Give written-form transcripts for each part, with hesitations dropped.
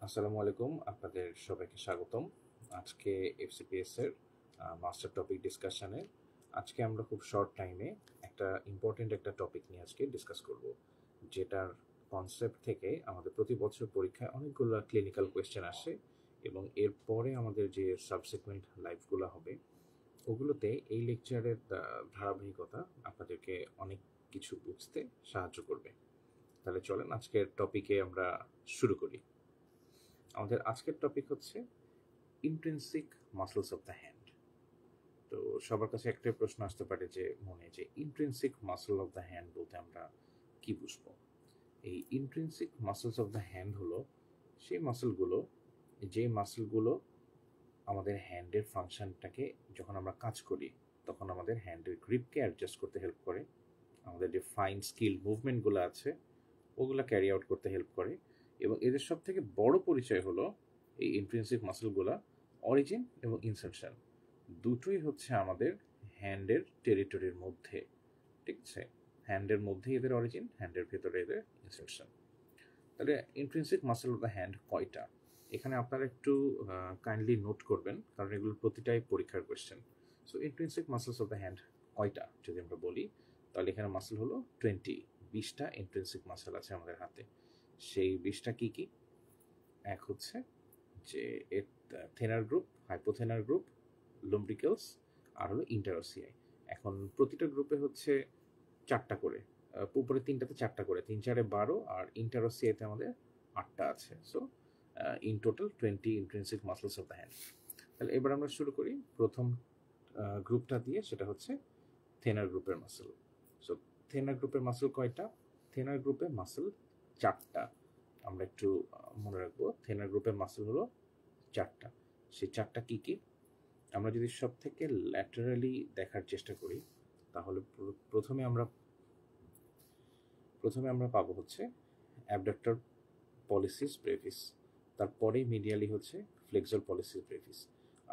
আসসালামু আলাইকুম, আপনাদের সবাইকে স্বাগতম। আজকে এফসিপিএস এর মাস্টার টপিক ডিসকাশনে আজকে আমরা খুব শর্ট টাইমে একটা ইম্পর্টেন্ট একটা টপিক নিয়ে আজকে ডিসকাস করব, যেটার কনসেপ্ট থেকে আমাদের প্রতি বছর পরীক্ষায় অনেকগুলো ক্লিনিক্যাল কোয়েশ্চেন আসে এবং এরপরে আমাদের যে সাবসিকুয়েন্ট লাইফগুলো হবে ওগুলোতে এই লেকচারের ধারাবাহিকতা আপনাদেরকে অনেক কিছু বুঝতে সাহায্য করবে। তাহলে চলেন আজকের টপিকে আমরা শুরু করি। আমাদের আজকের টপিক হচ্ছে intrinsic muscles of the hand. তো সবার কাছে একটাই প্রশ্ন আসতে পারে যে মনে, যে intrinsic muscle of the hand বলতে আমরা কি বুঝবো? এই intrinsic muscles of the hand হলো সেই মাসলগুলো, যে মাসলগুলো আমাদের হ্যান্ডের ফাংশনটাকে, যখন আমরা কাজ করি তখন আমাদের হ্যান্ডের গ্রিপকে অ্যাডজাস্ট করতে হেল্প করে, আমাদের যে ফাইন স্কিল মুভমেন্টগুলো আছে ওগুলো ক্যারি আউট করতে হেল্প করে। এবং এদের সব থেকে বড় পরিচয় হলো এই ইন্ট্রিনসিক মাসলগুলা অরিজিন এবং ইনসারশন দুটোই হচ্ছে আমাদের হ্যান্ডের টেরিটরির মধ্যে, ঠিক আছে? হ্যান্ডের মধ্যে এদের অরিজিন, হ্যান্ডের ভেতরে এদের ইনসারশন। তাহলে intrinsic muscle of the hand কয়টা? এখানে আপনারা একটু কাইন্ডলি নোট করবেন, কারণ এগুলো প্রতিটাই পরীক্ষার question. So intrinsic muscles of the hand কয়টা যদি আমরা বলি, তাহলে এখানে মাসল হলো 20টা ইন্ট্রিনসিক মাসল আছে আমাদের হাতে। সেই 20টা কি কি? এক হচ্ছে যে এর থেনার গ্রুপ, হাইপোথেনার গ্রুপ, লুম্ব্রিকেলস, আর হলো ইন্টারোসিয়াই। এখন প্রতিটা গ্রুপে হচ্ছে 4টা করে, উপরে 3টাতে 4টা করে, 3 4 12, আর ইন্টারোসিয়াইতে আমাদের 8টা আছে। So in total 20 intrinsic muscles of the hand. তাহলে এবার আমরা শুরু করি প্রথম গ্রুপটা দিয়ে, সেটা হচ্ছে থেনার গ্রুপের মাসল। সো থেনার গ্রুপের মাসল কয়টা? থেনার গ্রুপে মাসল 4টা। আমরা একটু মনে রাখবো, থেনার গ্রুপের মাসল হলো 4টা। সেই 4টা কি কি? আমরা যদি সব থেকে ল্যাটারালি দেখার চেষ্টা করি, তাহলে প্রথমে আমরা পাবো হচ্ছে অ্যাবডাক্টর পলিসিস ব্রেভিস, তারপরে মিডিয়ালি হচ্ছে ফ্লেক্সর পলিসিস ব্রেভিস।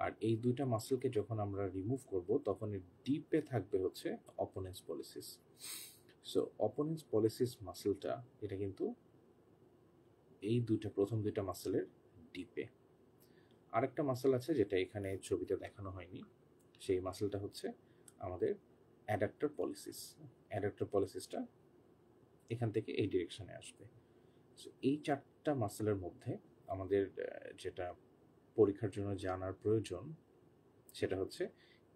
আর এই দুইটা মাসলকে যখন আমরা রিমুভ করব তখন এর ডিপে থাকবে হচ্ছে অপোনেন্স পলিসিস। সো অপোনেন্স পলিসিস মাসলটা, এটা কিন্তু এই প্রথম দুইটা মাসলের ডিপে। আরেকটা মাসল আছে যেটা এখানে ছবিতে দেখানো হয়নি, সেই মাসলটা হচ্ছে আমাদের অ্যাডাক্টর পলিসিস। অ্যাডাক্টর পলিসিসটা এখান থেকে এই ডিরেকশনে আসবে। সো এই 4টা মাসলের মধ্যে আমাদের যেটা পরীক্ষার জন্য জানার প্রয়োজন, সেটা হচ্ছে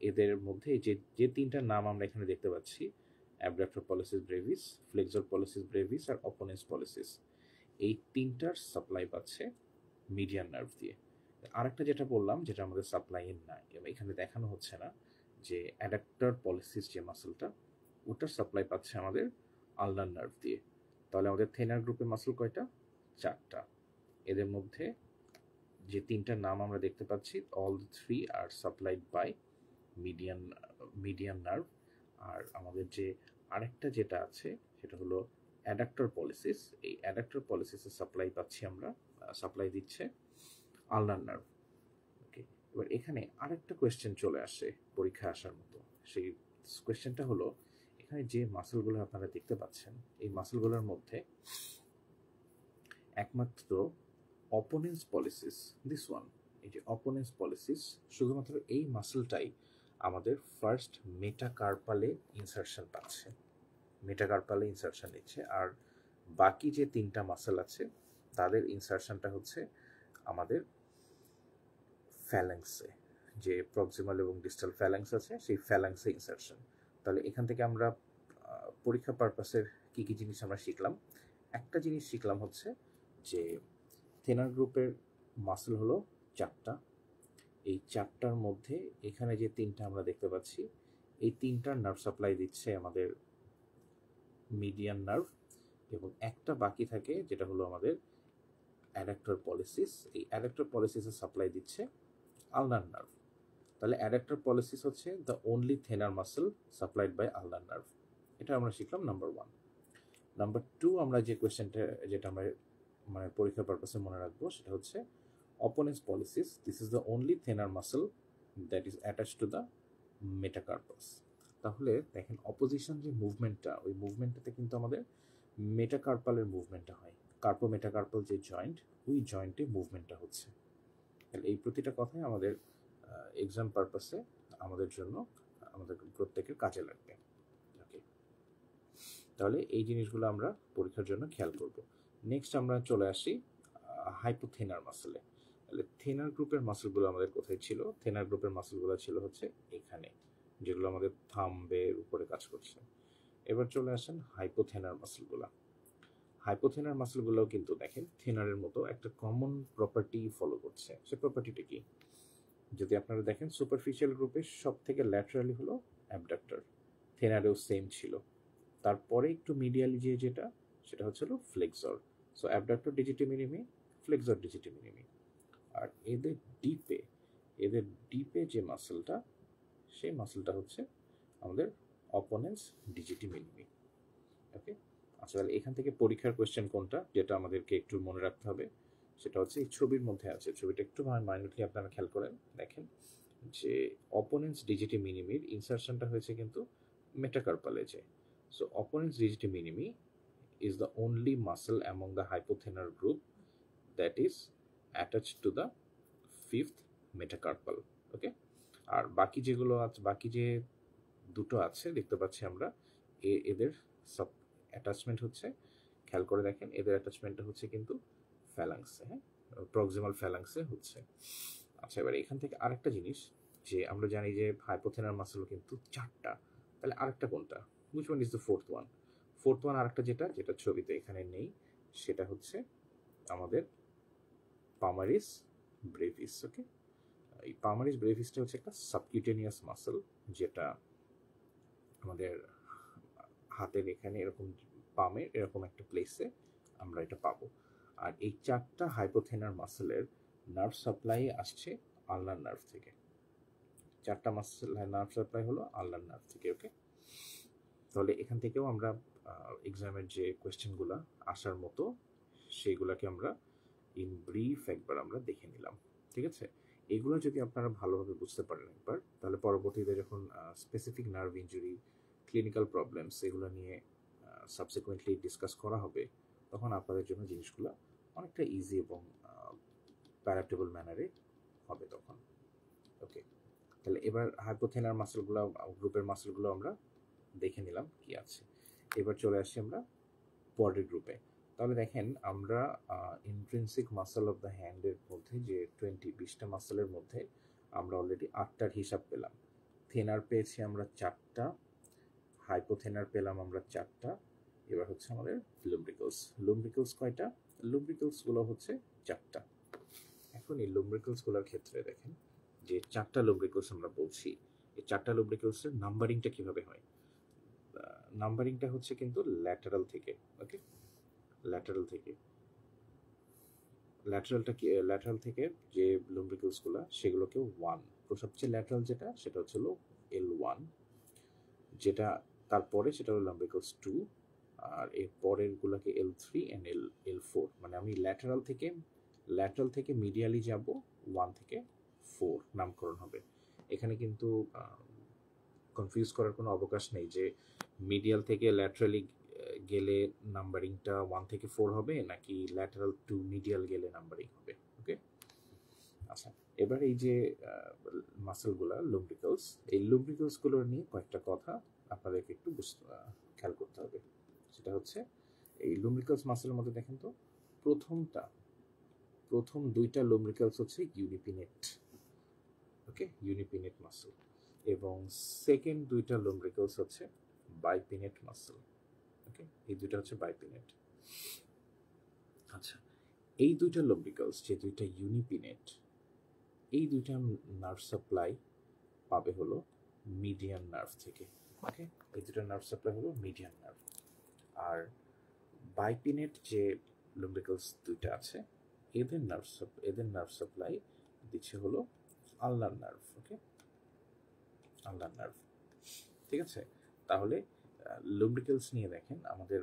এদের মধ্যে যে যে 3টা নাম আমরা এখানে দেখতে পাচ্ছি, abductor pollicis brevis, flexor pollicis brevis আর অপোনেন্স পলিসিস, এই 3টার সাপ্লাই পাচ্ছে মিডিয়ান নার্ভ দিয়ে। আরেকটা যেটা বললাম, যেটা আমাদের সাপ্লাই ইন নাই, এখানে দেখানো হচ্ছে না, যে অ্যাডাক্টর পলিসিস যে মাসলটা, ওটার সাপ্লাই পাচ্ছে আমাদের আলনার নার্ভ দিয়ে। তাহলে আমাদের থেনার গ্রুপের মাসল কয়টা? 4টা। এদের মধ্যে যে 3টার নাম আমরা দেখতে পাচ্ছি, all three are supplied by median nerve. আর আমাদের যে আরেকটা যেটা আছে সেটা হলো অ্যাডাক্টর পলিসিস। এই অ্যাডাক্টর পলিসিসের সাপ্লাই পাচ্ছি আমরা, সাপ্লাই দিচ্ছে আলনার নার্ভ। ওকে, এবার এখানে আরেকটা কোয়েশ্চেন চলে আসে পরীক্ষায় আসার মতো। সেই কোয়েশ্চেনটা হলো, এখানে যে মাসলগুলো আপনারা দেখতে পাচ্ছেন, এই মাসলগুলোর মধ্যে একমাত্র অপোনেন্স পলিসিস, দিস ওয়ান, এই যে অপোনেন্স পলিসিস, শুধুমাত্র এই মাসলটাই আমাদের ফার্স্ট মেটাকার্পালে ইনসারশন পাচ্ছে, মেটাকার্পালে ইনসারশন নিচ্ছে। আর বাকি যে 3টা মাসল আছে তাদের ইনসারশনটা হচ্ছে আমাদের ফ্যালাংসে, যে প্রক্সিমাল এবং ডিস্টাল ফ্যালাংস আছে, সেই ফ্যালাংসে ইনসারশন। তাহলে এখান থেকে আমরা পরীক্ষা পারপাসের কি কি জিনিস আমরা শিখলাম? একটা জিনিস শিখলাম হচ্ছে যে থেনার গ্রুপের মাসল হলো 4টা। এই 4টার মধ্যে এখানে যে 3টা আমরা দেখতে পাচ্ছি, এই 3টার নার্ভ সাপ্লাই দিচ্ছে আমাদের মিডিয়ান নার্ভ, এবং একটা বাকি থাকে যেটা হলো আমাদের অ্যাডাক্টর পলিসিস। এই অ্যাডাক্টর পলিসিসের সাপ্লাই দিচ্ছে আলনার নার্ভ। তাহলে অ্যাডাক্টর পলিসিস হচ্ছে the only thenar muscle supplied by ulnar nerve. এটা আমরা শিখলাম নাম্বার 1। নাম্বার 2, আমরা যে কোয়েশ্চেনটা, যেটা আমরা মানে পরীক্ষার পারপাসে মনে রাখবো, সেটা হচ্ছে opponens pollicis, this is the only thenar muscle that is attach to the metacarpus. তাহলে দেখেন অপোজিশন যে মুভমেন্টটা, ওই মুভমেন্টটাতে কিন্তু আমাদের মেটাকার্পালের মুভমেন্টটা হয়। কার্পো মেটাকার্পাল যে জয়েন্ট, ওই জয়েন্টে মুভমেন্টটা হচ্ছে। তাহলে এই প্রতিটা কথাই আমাদের এক্সাম পারপাসে আমাদের জন্য আমাদের প্রত্যেকের কাজে লাগবে। ওকে, তাহলে এই জিনিসগুলো আমরা পরীক্ষার জন্য খেয়াল করব। নেক্সট আমরা চলে আসি হাইপোথেনার মাসেলে। তাহলে থেনার গ্রুপের মাসেলগুলো আমাদের কোথায় ছিল? থেনার গ্রুপের মাসেলগুলো ছিল হচ্ছে এখানে, যেগুলো আমাদের থাম্বের উপরে কাজ করছে। এবার চলে আসেন হাইপোথেনার মাসেলগুলো। হাইপোথেনার মাসেলগুলোও কিন্তু দেখেন থেনারের মতো একটা কমন প্রপার্টি ফলো করছে। সে প্রপার্টিটা কি? যদি আপনারা দেখেন সুপারফিশিয়াল গ্রুপের সব থেকে ল্যাটারালি হলো অ্যাবডাক্টর, থেনারেও সেম ছিল। তারপরে একটু মিডিয়ালি যেটা সেটা হচ্ছে হলো ফ্লেক্সর। So abductor ডিজিটি মিনিমি, flexor ডিজিটি মিনিমি। আর এদের ডিপে যে মাসেলটা, সেই মাসেলটা হচ্ছে আমাদের অপোনেন্স ডিজিটি মিনিমি। ওকে, আচ্ছা, তাহলে এখান থেকে পরীক্ষার কোয়েশ্চেন কোনটা যেটা আমাদেরকে একটু মনে রাখতে হবে, সেটা হচ্ছে এই ছবির মধ্যে আছে। ছবিটা একটু মাইনুটলি আপনারা খেয়াল করেন, দেখেন যে অপোনেন্স ডিজিটি মিনিমির ইনসারশনটা হয়েছে কিন্তু মেটাকার্পাল এজে। So opponens digiti minimi is the only muscle among the hypothenar group that is attached to the fifth metacarpal. ওকে, আর বাকি যেগুলো আছে, বাকি যে দুটো আছে দেখতে পাচ্ছি আমরা, এদের সব অ্যাটাচমেন্ট হচ্ছে, খেয়াল করে দেখেন এদের অ্যাটাচমেন্টটা হচ্ছে কিন্তু ফ্যালাংসে, হ্যাঁ, প্রক্সিমাল ফ্যালাংসে হচ্ছে। আচ্ছা, এবার এখান থেকে আরেকটা জিনিস, যে আমরা জানি যে হাইপোথেনার মাসেল কিন্তু চারটা, তাহলে আরেকটা কোনটা? Which one is the fourth one? Fourth one আরেকটা যেটা ছবিতে এখানে নেই, সেটা হচ্ছে আমাদের পামারিস ব্রেভিস। ওকে, এই পামারিস ব্রেভিসটা হচ্ছে একটা সাবকিউটেনিয়াস মাসেল, যেটা আমাদের হাতের এখানে এরকম পামের এরকম একটা প্লেসে আমরা এটা পাবো। আর এই চারটা হাইপোথেনার মাসেলের নার্ভ সাপ্লাই আসছে আলনার নার্ভ থেকে। চারটা মাসেল নার্ভ সাপ্লাই হলো আলনার নার্ভ থেকে। ওকে, তাহলে এখান থেকেও আমরা এক্সামের যে কোয়েশ্চেনগুলো আসার মতো সেইগুলোকে আমরা ইন ব্রিফ একবার আমরা দেখে নিলাম। ঠিক আছে, এগুলো যদি আপনারা ভালোভাবে বুঝতে পারেন একবার, তাহলে পরবর্তীতে যখন specific nerve injury, clinical problems এগুলো নিয়ে সাবসিকুয়েন্টলি ডিসকাস করা হবে, তখন আপনাদের জন্য জিনিসগুলো অনেকটা ইজি এবং প্যারাটেবল ম্যানারে হবে তখন। ওকে, তাহলে এবার হাইপোথেনার মাসেলগুলো, গ্রুপের মাসেলগুলো আমরা দেখে নিলাম কি আছে। এবার চলে আসছি আমরা পরের গ্রুপে। তাহলে দেখেন আমরা ইন্ট্রিনসিক মাসেল অফ দ্য হ্যান্ডের মধ্যে যে 20টা মাসেলের মধ্যে আমরা অলরেডি 8টার হিসাব পেলাম। থেনার পেয়েছি আমরা 4টা, হাইপোথেনার পেলাম আমরা 4টা। এবার হচ্ছে আমাদের লুম্ব্রিকলস কয়টা? লুম্ব্রিকলসগুলো হচ্ছে 4টা। এখন এই লুম্ব্রিকলসগুলোর ক্ষেত্রে দেখেন যে 4টা লুম্ব্রিকলস আমরা বলছি, এই 4টা লুম্ব্রিকলসের নাম্বারিংটা কিভাবে হয়? নাম্বারিংটা হচ্ছে কিন্তু ল্যাটারাল থেকে। ওকে, ল্যাটারাল থেকে যে লুম্ব্রিকলসগুলো সেগুলোকে 1, তো সবচেয়ে ল্যাটারাল যেটা সেটা হচ্ছে হলো L1, যেটা তারপরে সেটা হলো লুম্ব্রিকলস 2, আর এর পরের গুলোকে L3 এন্ড L4। মানে আমি ল্যাটারাল থেকে মিডিয়ালি যাব 1 থেকে 4 নামকরণ হবে। এখানে কিন্তু কনফিউজ করার কোনো অবকাশ নেই যে মিডিয়াল থেকে ল্যাটারালি গেলে নাম্বারিংটা 1 থেকে 4 হবে, নাকি ল্যাটারাল টু মিডিয়াল গেলে নাম্বারিং হবে। ওকে, আচ্ছা, এবার এই যে মাসেলগুলো লুম্ব্রিকলস, এই লুম্ব্রিকলসগুলোর নিয়ে কয়েকটা কথা আপনাদেরকে একটু খেয়াল করতে হবে। সেটা হচ্ছে এই লুম্ব্রিকলস মাসেলের মধ্যে দেখেন তো, প্রথম 2টা লুম্ব্রিকলস হচ্ছে ইউনিপিনেট। ওকে, ইউনিপিনেট মাসেল, এবং সেকেন্ড 2টা লুম্ব্রিকলস হচ্ছে বাইপিনেট মাসেল। ওকে, এই দুইটা হচ্ছে বাইপিনেট। আচ্ছা, এই 2টা লুম্ব্রিকলস যে 2টা ইউনিপিনেট, এই 2টা নার্ভ সাপ্লাই পাবে হলো মিডিয়ান নার্ভ থেকে। ওকে, এই 2টা নার্ভ সাপ্লাই হলো মিডিয়ান নার্ভ। আর বাইপিনেট যে লুম্ব্রিকলস 2টা আছে, এদের নার্ভ সাপ্লাই দিচ্ছে হলো আলনার নার্ভ। ওকে, আলনার নার্ভ। ঠিক আছে, তাহলে লুম্ব্রিকলস নিয়ে দেখেন আমাদের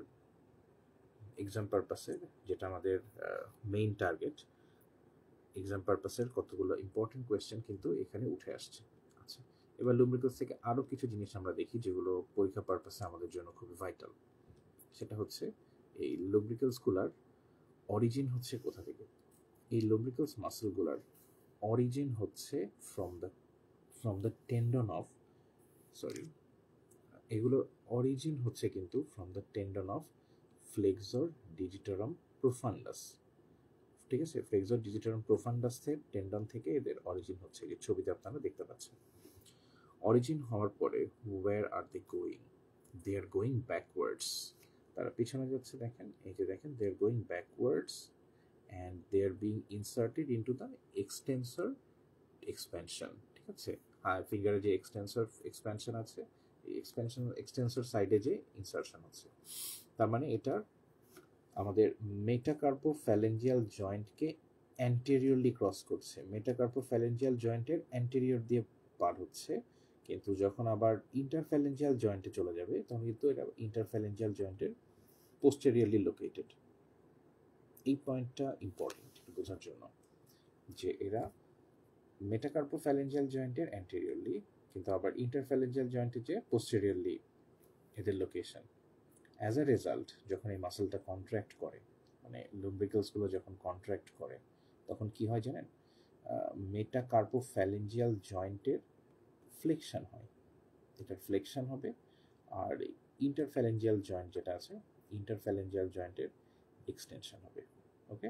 এক্সাম পারপাসের, যেটা আমাদের মেইন টার্গেট, এক্সাম পারপাসের কতগুলো ইম্পর্টেন্ট কোয়েশ্চেন কিন্তু এখানে উঠে আসছে। আচ্ছা, এবার লুম্ব্রিকলস থেকে আরও কিছু জিনিস আমরা দেখি যেগুলো পরীক্ষা পারপাসে আমাদের জন্য খুবই ভাইটাল। সেটা হচ্ছে এই লুম্ব্রিকলসগুলার অরিজিন হচ্ছে কোথা থেকে? এই লুব্রিকালস মাসলগুলার অরিজিন হচ্ছে from the tendon of, sorry, এগুলোর অরিজিন হচ্ছে কিন্তু from the tendon of flexor digitorum profundus. ঠিক আছে, ফ্লেক্সর ডিজিটারাম প্রোফান্ডাসের টেন্ডন থেকে এদের অরিজিন হচ্ছে, এই ছবিতে আপনারা দেখতে পাচ্ছেন। অরিজিন হওয়ার পরে where are they going? They are going backwards, তারা পিছনে যাচ্ছে। দেখেন, এই যে দেখেন, they are going backwards and they are being inserted into the extensor expansion. ঠিক আছে, আর ফিঙ্গারে যে এক্সটেন্সর এক্সপ্যানশন আছে, এই এক্সটেন্সর সাইডে যে ইনসার্শন আছে, তার মানে এটা আমাদের মেটাকার্পোফ্যালেঞ্জিয়াল জয়েন্টকে অ্যান্টেরিয়রলি ক্রস করছে, মেটাকার্পোফ্যালেঞ্জিয়াল জয়েন্টের অ্যান্টেরিয়র দিয়ে পার হচ্ছে। কিন্তু যখন আবার ইন্টারফ্যালেঞ্জিয়াল জয়েন্টে চলে যাবে তখন কিন্তু এটা ইন্টারফ্যালেঞ্জিয়াল জয়েন্টের পোস্টেরিয়রলি লোকেটেড। এই পয়েন্টটা ইম্পর্টেন্ট বোঝার জন্য যে এরা মেটাকার্পোফ্যালেঞ্জিয়াল জয়েন্টের অ্যান্টেরিয়রলি, কিন্তু আবার ইন্টারফ্যালেঞ্জিয়াল জয়েন্টের যে পোস্টেরিয়রলি এদের লোকেশন। অ্যাজ আ রেজাল্ট যখন এই মাসেলটা কন্ট্র্যাক্ট করে, মানে লুব্রিকালসগুলো যখন কন্ট্র্যাক্ট করে, তখন কি হয় জানেন? মেটাকার্পোফ্যালেঞ্জিয়াল জয়েন্টের ফ্লেকশন হয়, এটা ফ্লেকশন হবে। আর ইন্টারফ্যালেঞ্জিয়াল জয়েন্ট যেটা আছে, ইন্টারফ্যালেঞ্জিয়াল জয়েন্টের এক্সটেনশন হবে। ওকে,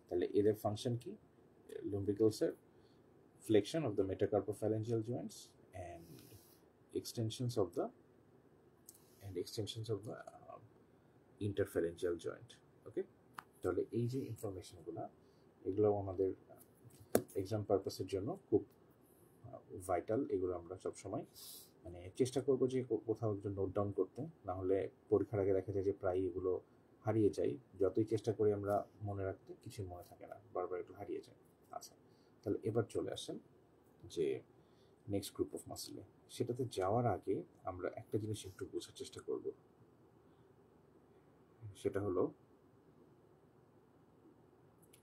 তাহলে এদের ফাংশন কি? লুব্রিকালসের flexion of the metacarpophalangeal joints and extensions of the interphalangeal joint. ওকে, তাহলে এই যে ইনফরমেশনগুলো, এগুলো আমাদের এক্সাম পারপাসের জন্য খুব ভাইটাল। এগুলো আমরা সবসময় মানে চেষ্টা করব যে কোথাও একটু নোট ডাউন করতে, না হলে পরীক্ষার আগে দেখা যায় যে প্রায় এগুলো হারিয়ে যায়। যতই চেষ্টা করি আমরা মনে রাখতে, কিছু মনে থাকে না, বারবার একটু হারিয়ে যায়। আচ্ছা, তাহলে এবার চলে আসেন যে নেক্সট গ্রুপ অফ মাসেলে। সেটাতে যাওয়ার আগে আমরা একটা জিনিস একটু বোঝার চেষ্টা করব, সেটা হলো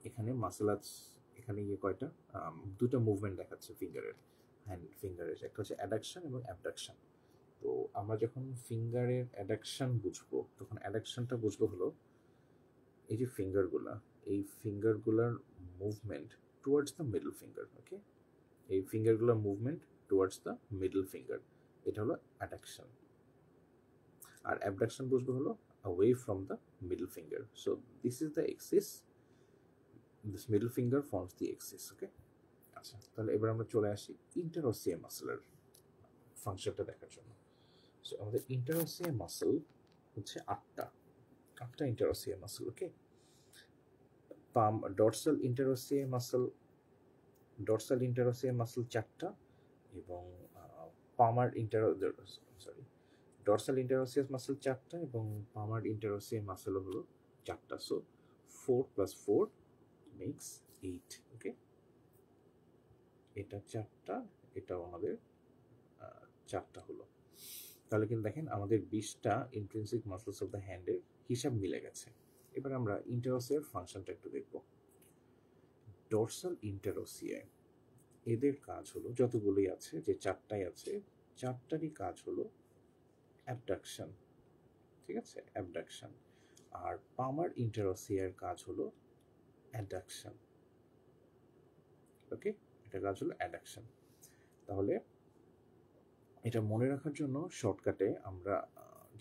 এখানে মাসেল আছে, এখানে গিয়ে কয়টা দুটো মুভমেন্ট দেখাচ্ছে ফিঙ্গারের, হ্যান্ড ফিঙ্গারের, একটা হচ্ছে অ্যাডাকশন এবং অ্যাবডাকশন। তো আমরা যখন ফিঙ্গারের অ্যাডাকশন বুঝবো, তখন অ্যাডাকশনটা বুঝবো হলো এই যে ফিঙ্গারগুলা, এই ফিঙ্গারগুলার movement towards the middle finger. Okay, এই ফিঙ্গারগুলোর movement towards the middle finger, এটা হলো অ্যাডাকশন। আর অ্যাবডাকশন বুঝবো হলো away from the middle finger. So this is the axis, this middle finger forms the axis. Okay, আচ্ছা, তাহলে এবার আমরা চলে আসি ইন্টারওসিয়াম মাসেলের ফাংশনটা দেখার জন্য। সো আমাদের ইন্টারওসিয়াম মাসেল হচ্ছে আটটা ইন্টারওসিয়াম মাসেল। ওকে, ডর্সাল ইন্টারওসিয়াম মাসেল চারটা, এবং ডর্সাল ইন্টারওসিয়াস মাসেল চারটা এবং পামার ইন্টারওসিয়াম মাসেল হলো চারটা। So 4 + 4 makes 8। ওকে, এটা চারটা, এটাও আমাদের চারটা হলো। তাহলে কিন্তু দেখেন আমাদের 20টা ইন্ট্রিনসিক মাসলস অফ দ্য হ্যান্ডের হিসাব মিলে গেছে। এবার আমরা ইন্টারওসিয়ার ফাংশনটা একটু দেখব। ডর্সাল ইন্টারওসিয়া, এদের কাজ হলো, যতগুলোই আছে, যে চারটাই আছে, চারটারই কাজ হলো অ্যাবডাকশন। ঠিক আছে, অ্যাবডাকশন। আর পামার ইন্টারওসিয়ার কাজ হলো অ্যাডাকশন। ওকে, এটা কাজ হলো অ্যাডাকশন। তাহলে এটা মনে রাখার জন্য শর্টকাটে আমরা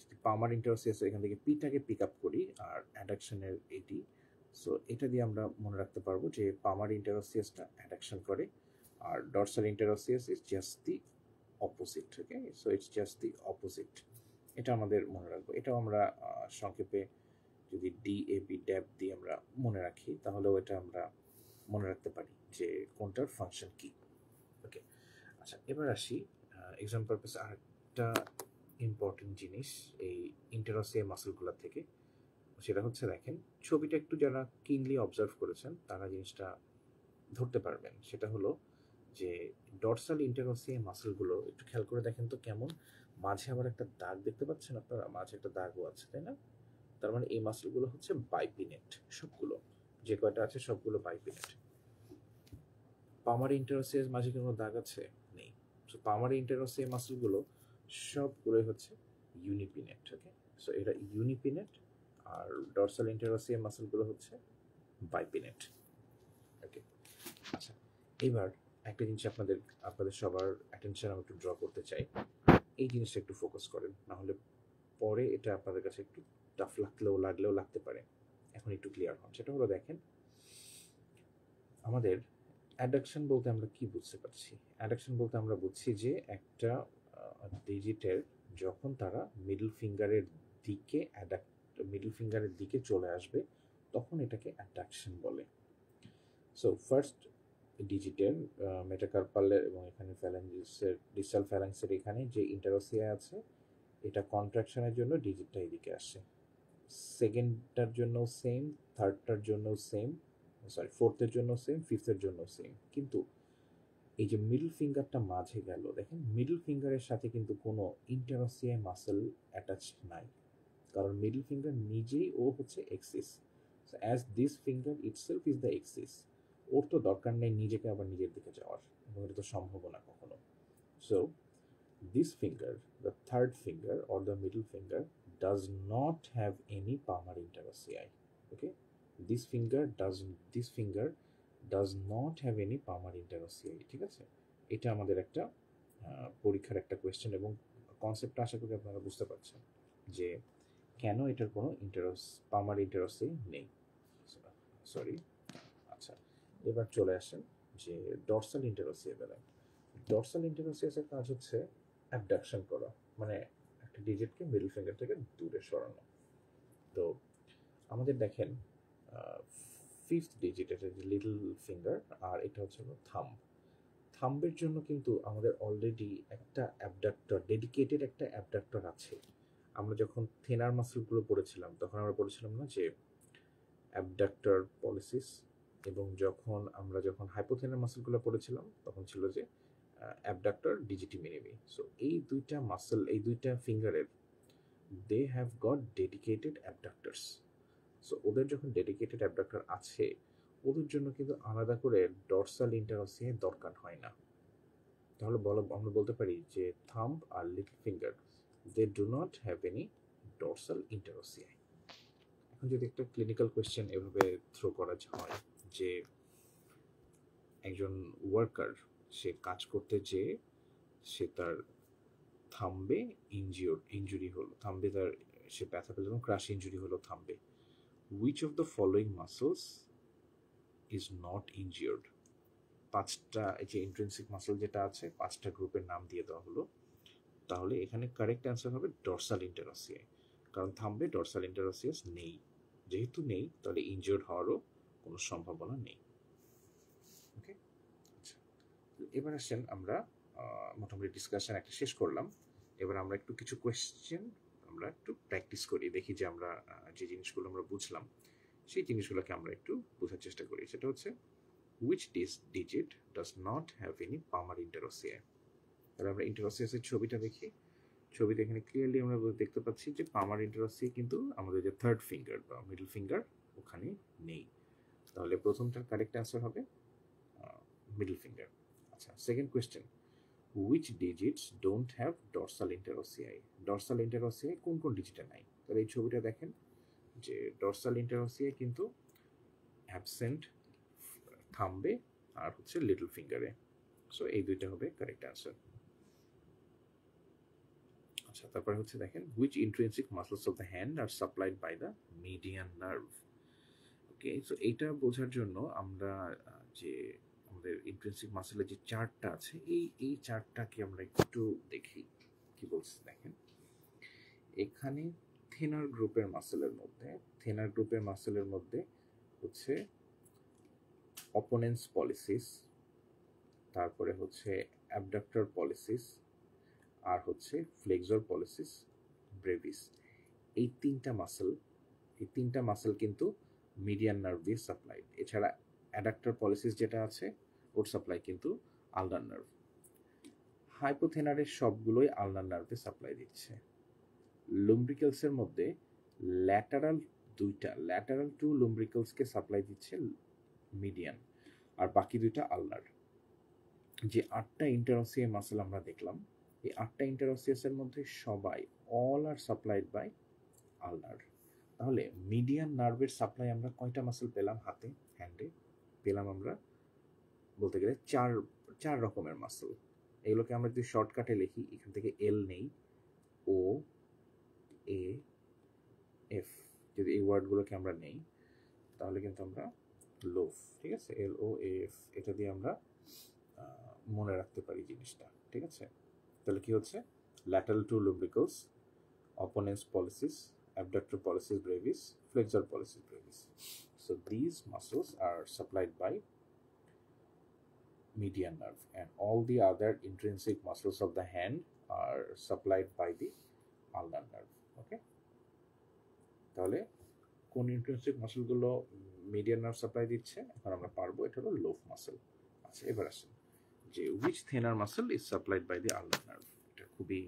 যদি পামার ইন্টারওসিয়াস এখান থেকে পিটাকে পিক আপ করি আর অ্যাডাকশনের এটি, সো এটা দিয়ে আমরা মনে রাখতে পারবো যে পামার ইন্টারওসিয়াসটা অ্যাডাকশন করে আর dorsal interosseous is just the opposite. Okay, so it's just the opposite, এটা আমাদের মনে রাখবো। এটাও আমরা সংক্ষেপে যদি DAB ড্যাব দিয়ে আমরা মনে রাখি, তাহলেও এটা আমরা মনে রাখতে পারি যে কোনটার ফাংশন কি। ওকে, আচ্ছা, এবার আসি এক্সাম পারপাসে আরেকটা ইম্পর্টেন্ট জিনিস এই ইন্টারওসিয়াম মাসেলগুলোর থেকে, সেটা হচ্ছে দেখেন ছবিটা একটু যারা কিনলি অবজার্ভ করেছেন তারা জিনিসটা ধরতে পারবেন। সেটা হলো যে ডর্সাল ইন্টারওসিয়াম মাসেলগুলো একটু খেয়াল করে দেখেন তো কেমন, মাঝে আবার একটা দাগ দেখতে পাচ্ছেন আপনারা, মাঝে একটা দাগও আছে, তাই না? তার মানে এই মাসেলগুলো হচ্ছে বাইপিনেট, সবগুলো যে কয়টা আছে সবগুলো বাইপিনেট। পামার ইন্টারওসিয়াস মাঝে কোনো দাগ আছে? নেই। সো পামার ইন্টারওসিয়াস মাসেলগুলো সবগুলোই হচ্ছে ইউনিপিনেট। ওকে, সো এটা ইউনিপিনেট। আর ডর্সাল ইন্টারওসিয়াস মাসেলগুলো হচ্ছে বাইপিনেট। ওকে, আচ্ছা, এবার একটা জিনিস আপনাদের সবার অ্যাটেনশন আমি একটু ড্র করতে চাই। এই জিনিসটা একটু ফোকাস করেন, না হলে পরে এটা আপনাদের কাছে একটু টাফ লাগলেও লাগতে পারে। এখন একটু ক্লিয়ার হন। সেটা হলো, দেখেন, আমাদের অ্যাডাকশন বলতে আমরা কি বুঝতে পারছি? অ্যাডাকশন বলতে আমরা বুঝছি যে একটা ডিজিটের যখন তারা মিডল ফিঙ্গারের দিকে চলে আসবে, তখন এটাকে অ্যাডাকশন বলে। সো ফার্স্ট ডিজিটের মেটাকার্পালের এবং এখানে ফ্যালাঞ্জিসের, ডিস্টাল ফ্যালাংসের এখানে যে ইন্টারোসিয়া আছে, এটা কন্ট্রাকশনের জন্য ডিজিটটা এদিকে আসে। সেকেন্ডটার জন্য সেম, থার্ডটার জন্য সেম, ফোর্থের জন্য সেম, ফিফথের জন্য সেম। কিন্তু এই যে মিডল ফিঙ্গারটা মাঝে গেল, দেখেন মিডল ফিঙ্গারের সাথে কিন্তু কোনো ইন্টারোসিয়া মাসেল অ্যাটাচড নাই, কারণ মিডল ফিঙ্গার নিজেই ও হচ্ছে axis. So as this finger itself is the axis, ওর তো দরকার নেই নিজেকে আবার নিজের দিকে যাওয়ার, এবং এটা তো সম্ভব না কখনো। So this finger, the third finger or the middle finger, does not have any palmar interossei. Okay, this finger does not have any palmar interossei. ঠিক আছে, এটা আমাদের একটা পরীক্ষার একটা কোয়েশ্চেন, এবং কনসেপ্টটা আশা করি আপনারা বুঝতে পারছেন যে কেন এটার কোনো পালমার ইন্টারোসেই নেই। সরি, আচ্ছা, এবার চলে আসেন যে ডরসাল ইন্টারোসিয়া বেলায়। ডরসাল ইন্টারোসিয়াসের কাজ হচ্ছে অ্যাবডাকশন করা, মানে একটা ডিজিটকে মিডল ফিঙ্গার থেকে দূরে সরানো। তো আমাদের দেখেন ফিফথ ডিজিট, এটা যে লিটল ফিঙ্গার, আর এটা হচ্ছে থাম্বের জন্য কিন্তু আমাদের অলরেডি একটা অ্যাবডাক্টর, ডেডিকেটেড একটা অ্যাবডাক্টর আছে। আমরা যখন থেনার মাসলগুলো পড়েছিলাম তখন আমরা পড়েছিলাম না যে অ্যাবডাক্টর পলিসিস, এবং যখন হাইপোথেনার মাসলগুলো পড়েছিলাম তখন ছিল যে অ্যাবডাক্টর ডিজিটি মিনিমি। সো এই দুইটা ফিঙ্গারের they have got dedicated abductors. So ওদের যখন ডেডিকেটেড অ্যাবডাক্টর আছে, ওদের জন্য কিন্তু আলাদা করে ডরসাল ইন্টারোসিয়া দরকার হয় না। তাহলে আমরা বলতে পারি যে থাম্ব আর little finger, they do not have any dorsal interossei. এখন যদি একটা ক্লিনিক্যাল কোয়েশ্চেন এভাবে থ্রো করা হয় যে একজন ওয়ার্কার, সে কাজ করতে যেয়ে সে তার থাম্বে ইঞ্জুরি হলো, সে ব্যথা পেল, ক্রাশ ইঞ্জুরি হলো থাম্বে, which of the following muscles is not injured? পাঁচটা যে ইন্ট্রিনসিক মাসল যেটা আছে, পাঁচটা গ্রুপের নাম দিয়ে দেওয়া হলো। তাহলে এখানে কারেক্ট অ্যান্সার হবে ডরসাল ইন্টারোসিয়া, কারণ থাম্বে ডরসাল ইন্টারোসিয়াস নেই। যেহেতু নেই, তাহলে ইনজিওর্ড হওয়ারও কোনো সম্ভাবনা নেই। ওকে, আচ্ছা, এবার আসেন আমরা মোটামুটি ডিসকাশন একটা শেষ করলাম। এবার আমরা কিছু কোয়েশ্চেন আমরা একটু প্র্যাকটিস করি, দেখি যে আমরা যে জিনিসগুলো আমরা বুঝলাম সেই জিনিসগুলোকে আমরা একটু বোঝার চেষ্টা করি। সেটা হচ্ছে, which digit does not have any palmar interossei? তাহলে আমরা ইন্টারোসিয়াসের ছবিটা দেখি। ছবিতে এখানে ক্লিয়ারলি আমরা দেখতে পাচ্ছি যে পালমার ইন্টারোসিয়া কিন্তু আমাদের যে থার্ড ফিঙ্গার বা মিডল ফিঙ্গার, ওখানে নেই। তাহলে প্রথমটার কারেক্ট অ্যান্সার হবে মিডল ফিঙ্গার। আচ্ছা, second question, which digits don't have dorsal interossei? Dorsal interossei কোন কোন ডিজিটে নাই? তাহলে এই ছবিটা দেখেন যে ডরসাল ইন্টারোসিয়া কিন্তু অ্যাবসেন্ট থাম্বে আর হচ্ছে লিটল ফিঙ্গারে। সো এই দুইটা হবে কারেক্ট অ্যান্সার। আচ্ছা, তারপরে হচ্ছে দেখেন, which intrinsic muscles of the hand are supplied by the median nerve? Okay, so এইটা বোঝার জন্য আমরা যে আমাদের ইন্ট্রিনসিক মাসেলের যে চার্টটা আছে, এই চার্টটাকে আমরা একটু দেখি কি বলছে। দেখেন এখানে থেনার গ্রুপের মাসেলের মধ্যে হচ্ছে অপোনেন্স পলিসিস, তারপরে হচ্ছে অ্যাবডাক্টর পলিসিস, আর হচ্ছে ফ্লেক্সর পলিসিস ব্রেভিস। এই তিনটা মাসেল কিন্তু মিডিয়ান নার্ভ দিয়ে সাপ্লাই। এছাড়া অ্যাডাক্টর পলিসিস যেটা আছে, ওর সাপ্লাই কিন্তু আলনার নার্ভ। হাইপোথেনারের সবগুলোই আলনার নার্ভে সাপ্লাই দিচ্ছে। লুম্ব্রিকেলসের মধ্যে ল্যাটারাল টু লুম্ব্রিকেলসকে সাপ্লাই দিচ্ছে মিডিয়ান, আর বাকি দুইটা আলনার। যে 8টা ইন্টারোসিয়া মাসেল আমরা দেখলাম, এই 8টা ইন্টারোসিয়াসের মধ্যে সবাই অল আর সাপ্লাইড বাই আলনার। তাহলে মিডিয়ান নার্ভের সাপ্লাই আমরা কয়টা মাসল পেলাম? হাতে, হ্যান্ডে পেলাম আমরা বলতে গেলে চার রকমের মাসল। এগুলোকে আমরা যদি শর্টকাটে লিখি, এখান থেকে এল নেই, ও এ এফ, যদি এই ওয়ার্ডগুলোকে আমরা নেই তাহলে কিন্তু আমরা লোভ, ঠিক আছে, এল ও এফ, এটা দিয়ে আমরা মনে রাখতে পারি জিনিসটা, ঠিক আছে। তাহলে কি হচ্ছে? Lateral two lumbricals, opponens pollicis, abductor pollicis brevis, flexor pollicis brevis. So these muscles are supplied by median nerve, and all the other intrinsic muscles of the hand are supplied by the ulnar nerve. Okay, তাহলে কোন intrinsic মাসলগুলো median nerve supply দিচ্ছে এখন আমরা পারবো, এটা হলো লোভ muscle. আচ্ছা, এবার আসেন যে which thenar muscle is supplied by the ulnar nerve. এটা খুবই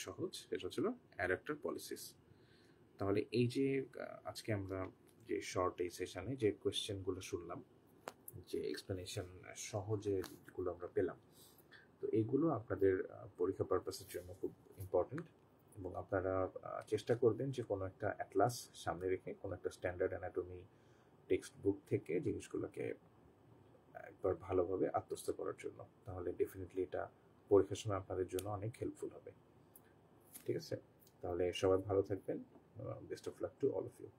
সহজ, এটা হচ্ছিল অ্যাডাক্টর পলিসিস। তাহলে এই যে আজকে আমরা যে শর্ট এই সেশনে যে কোয়েশ্চেনগুলো শুনলাম, যে এক্সপ্লেনেশন সহজেগুলো আমরা পেলাম, তো এইগুলো আপনাদের পরীক্ষা পারপাসের জন্য খুব ইম্পর্টেন্ট, এবং আপনারা চেষ্টা করবেন যে কোনো একটা অ্যাটলাস সামনে রেখে কোনো একটা স্ট্যান্ডার্ড অ্যানাটমি টেক্সট বুক থেকে জিনিসগুলোকে একবার ভালোভাবে আত্মস্থ করার জন্য। তাহলে ডেফিনেটলি এটা পরীক্ষার সময় আপনাদের জন্য অনেক হেল্পফুল হবে। ঠিক আছে, তাহলে সবাই ভালো থাকবেন। Best of luck to all of you.